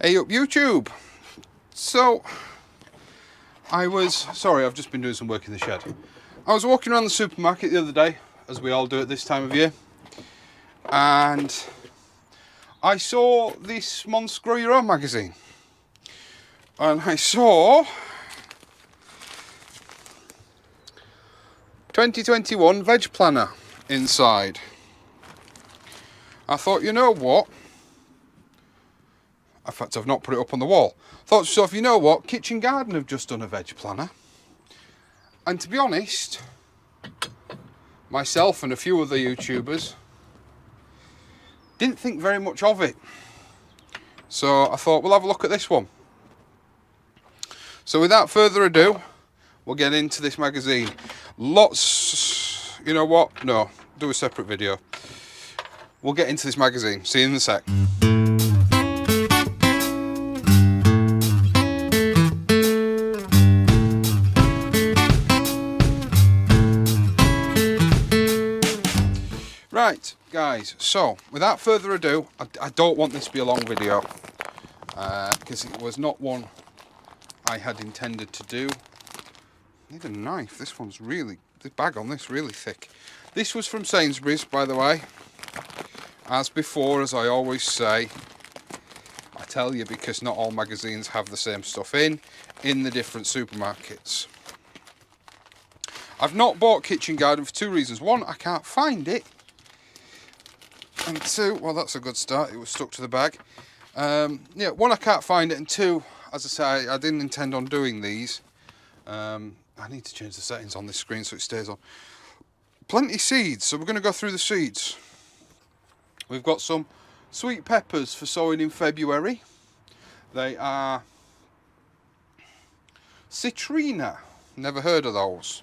Hey up YouTube! So, sorry, I've just been doing some work in the shed. I was walking around the supermarket the other day, as we all do at this time of year, and I saw this Month's Grow Your Own magazine. And I saw 2021 Veg Planner inside. I thought, you know what? In fact, I've not put it up on the wall. Thought to myself, you know what? Kitchen Garden have just done a veg planner. And to be honest, myself and a few other YouTubers didn't think very much of it. So I thought, we'll have a look at this one. So without further ado, we'll get into this magazine. Lots, you know what? No, do a separate video. We'll get into this magazine. See you in a sec. Right, guys, so without further ado, I don't want this to be a long video because it was not one I had intended to do. I need a knife. This one's really, the bag on this really thick. This was from Sainsbury's, by the way. As before, as I always say, I tell you, because not all magazines have the same stuff in the different supermarkets. I've not bought Kitchen Garden for two reasons. One, I can't find it. And two, well, that's a good start. It was stuck to the bag. Yeah, one, I can't find it, and two, as I say, I didn't intend on doing these. I need to change the settings on this screen so it stays on. Plenty seeds, so we're going to go through the seeds. We've got some sweet peppers for sowing in February. They are Citrina. Never heard of those.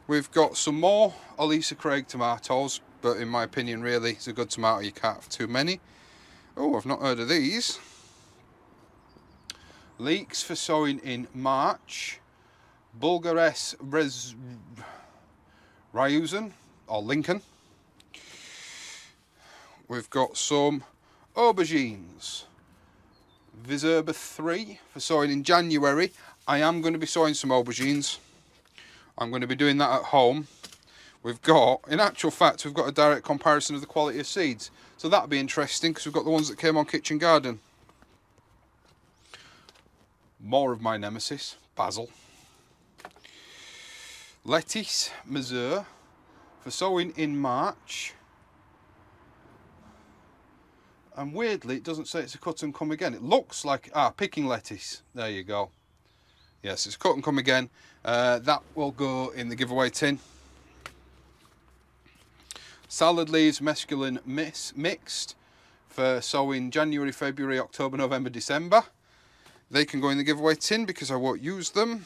We've got some more Elisa Craig tomatoes, but in my opinion, really, it's a good tomato. You can't have too many. Oh, I've not heard of these. Leeks for sowing in March. Bulgares Ryuzen, or Lincoln. We've got some aubergines. Viserba 3 for sowing in January. I am going to be sowing some aubergines. I'm going to be doing that at home. We've got, in actual fact, we've got a direct comparison of the quality of seeds. So that'll be interesting because we've got the ones that came on Kitchen Garden. More of my nemesis, basil. Lettuce, Mazur, for sowing in March. And weirdly, it doesn't say it's a cut and come again. It looks like, picking lettuce. There you go. Yes, it's cut and come again. That will go in the giveaway tin. Salad leaves, mesclun mixed for sowing January, February, October, November, December. They can go in the giveaway tin because I won't use them.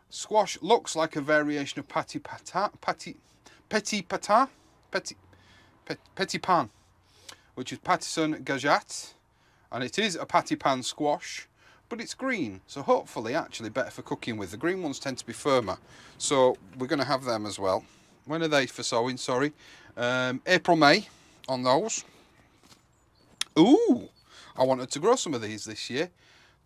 Squash looks like a variation of petit pan, which is Patison Gajat, and it is a patty pan squash, but it's green, so hopefully actually better for cooking with. The green ones tend to be firmer, so we're going to have them as well. When are they for sowing? Sorry, April, May on those. Ooh, I wanted to grow some of these this year.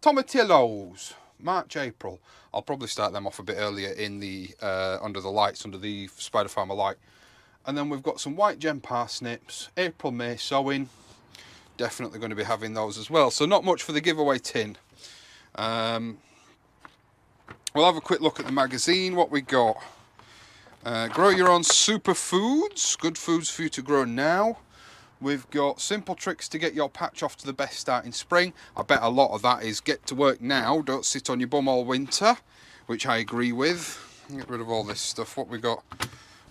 Tomatillos, March, April. I'll probably start them off a bit earlier in the under the lights, under the Spider Farmer light. And then we've got some white gem parsnips, April, May sowing. Definitely going to be having those as well. So not much for the giveaway tin. We'll have a quick look at the magazine. What we got? Grow your own superfoods. Good foods for you to grow now. We've got simple tricks to get your patch off to the best start in spring. I bet a lot of that is get to work now. Don't sit on your bum all winter, which I agree with. Get rid of all this stuff. What we got?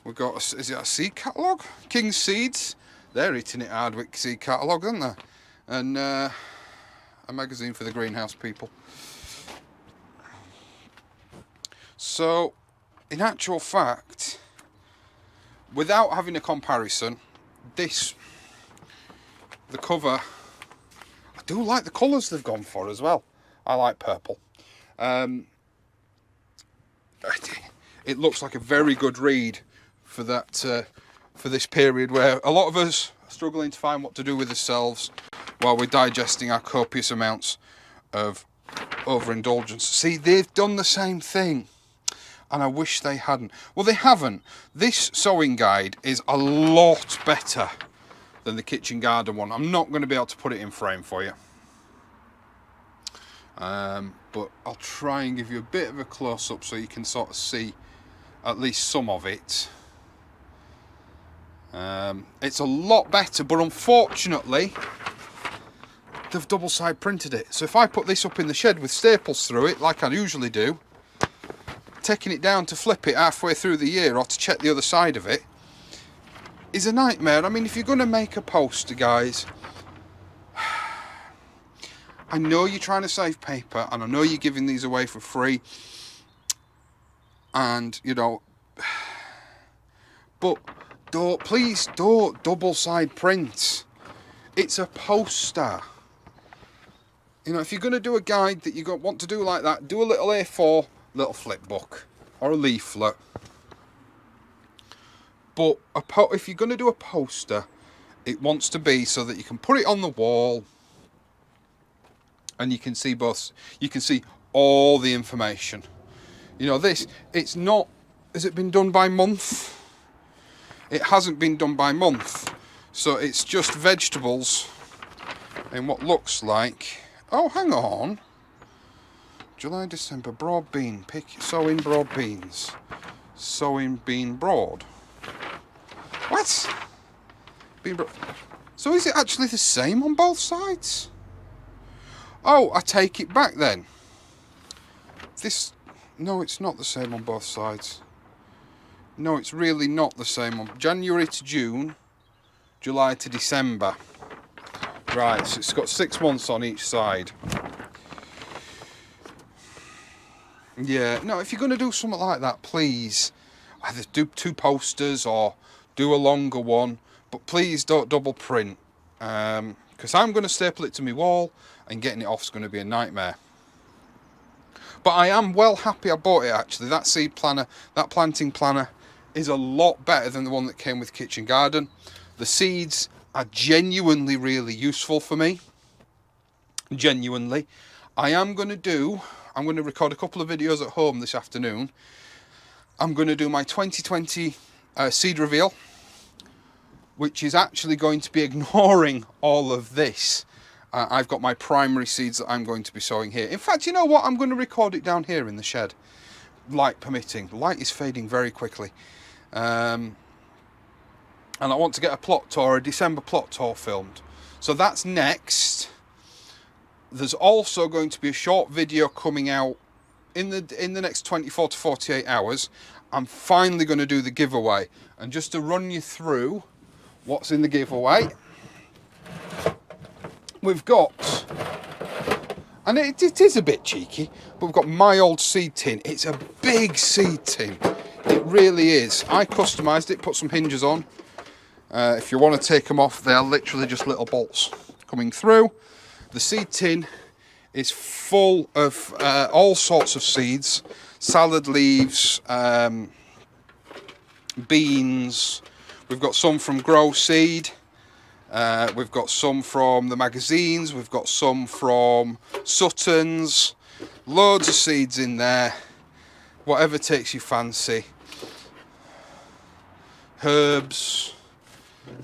We've got, is it a seed catalogue? King's Seeds. They're eating it hard with seed catalogue, aren't they? And a magazine for the greenhouse people. So, in actual fact, without having a comparison, the cover, I do like the colours they've gone for as well. I like purple. It looks like a very good read for that for this period where a lot of us are struggling to find what to do with ourselves. while we're digesting our copious amounts of overindulgence. See, they've done the same thing, and I wish they hadn't. Well, they haven't. This sewing guide is a lot better than the kitchen garden one. I'm not going to be able to put it in frame for you, but I'll try and give you a bit of a close-up so you can sort of see at least some of it. It's a lot better, but unfortunately they've double side printed it. So if I put this up in the shed with staples through it, like I usually do, taking it down to flip it halfway through the year or to check the other side of it is a nightmare. I mean, if you're going to make a poster, guys, I know you're trying to save paper, and I know you're giving these away for free, and you know, but please don't double side print. It's a poster. You know, if you're going to do a guide that you want to do like that, do a little A4 little flip book or a leaflet. But if you're going to do a poster, it wants to be so that you can put it on the wall and you can see all the information. You know, it's not, has it been done by month? It hasn't been done by month, so it's just vegetables in what looks like, oh, hang on, July, December, broad bean, sowing broad beans, sowing bean broad. What? So is it actually the same on both sides? Oh, I take it back then. No, it's not the same on both sides. No, it's really not the same on January to June, July to December. Right, so it's got 6 months on each side. Yeah, no, if you're going to do something like that, please either do 2 posters or do a longer one, but please don't double print, because I'm going to staple it to my wall and getting it off is going to be a nightmare. But I am well happy I bought it, actually. That seed planner, that planting planner is a lot better than the one that came with Kitchen Garden. The seeds are genuinely really useful for me. Genuinely. I'm going to record a couple of videos at home this afternoon. I'm going to do my 2020 seed reveal, which is actually going to be ignoring all of this. I've got my primary seeds that I'm going to be sowing here. In fact, you know what? I'm going to record it down here in the shed, light permitting. The light is fading very quickly. And I want to get a plot tour, a December plot tour filmed. So that's next. There's also going to be a short video coming out in the next 24 to 48 hours. I'm finally going to do the giveaway. And just to run you through what's in the giveaway, we've got, and it is a bit cheeky, but we've got my old seed tin. It's a big seed tin. It really is. I customised it, put some hinges on. If you want to take them off, they're literally just little bolts coming through. The seed tin is full of all sorts of seeds, salad leaves, beans. We've got some from Grow Seed. We've got some from the magazines. We've got some from Sutton's. Loads of seeds in there. Whatever takes you fancy. Herbs.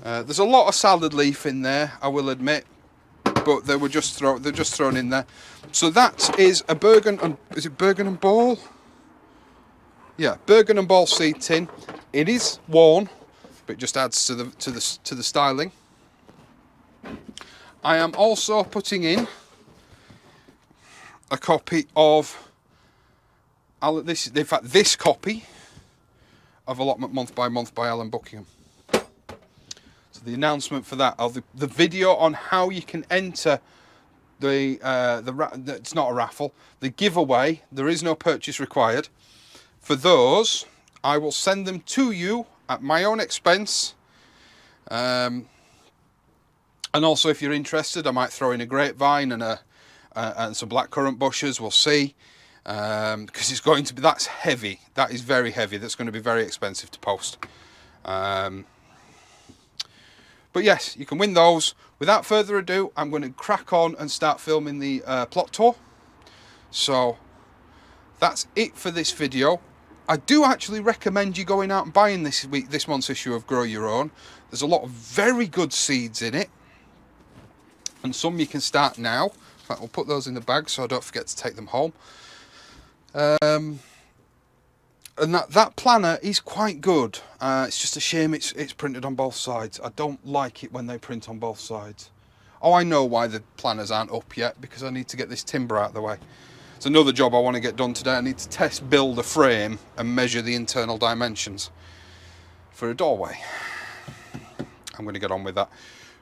There's a lot of salad leaf in there, I will admit, but they're just thrown in there. So that is a Bergen and Ball? Yeah, Bergen and Ball seed tin. It is worn, but it just adds to the styling. I am also putting in a copy of this copy of Allotment Month by Month by Alan Buckingham. So the announcement for that, of the video on how you can enter it's not a raffle, the giveaway. There is no purchase required. For those, I will send them to you at my own expense. And also, if you're interested, I might throw in a grapevine and some blackcurrant bushes. We'll see, because it's going to be, that's heavy. That is very heavy. That's going to be very expensive to post. But But yes, you can win those. Without further ado, I'm going to crack on and start filming the plot tour. So that's it for this video. I do actually recommend you going out and buying this month's issue of Grow Your Own. There's a lot of very good seeds in it, and some you can start now. In fact, we'll put those in the bag so I don't forget to take them home. And that planner is quite good. It's just a shame it's printed on both sides. I don't like it when they print on both sides. Oh, I know why the planners aren't up yet, because I need to get this timber out of the way. It's another job I want to get done today. I need to test build a frame and measure the internal dimensions for a doorway. I'm going to get on with that.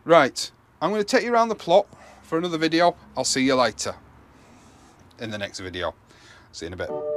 Right, I'm going to take you around the plot for another video. I'll see you later in the next video. See you in a bit.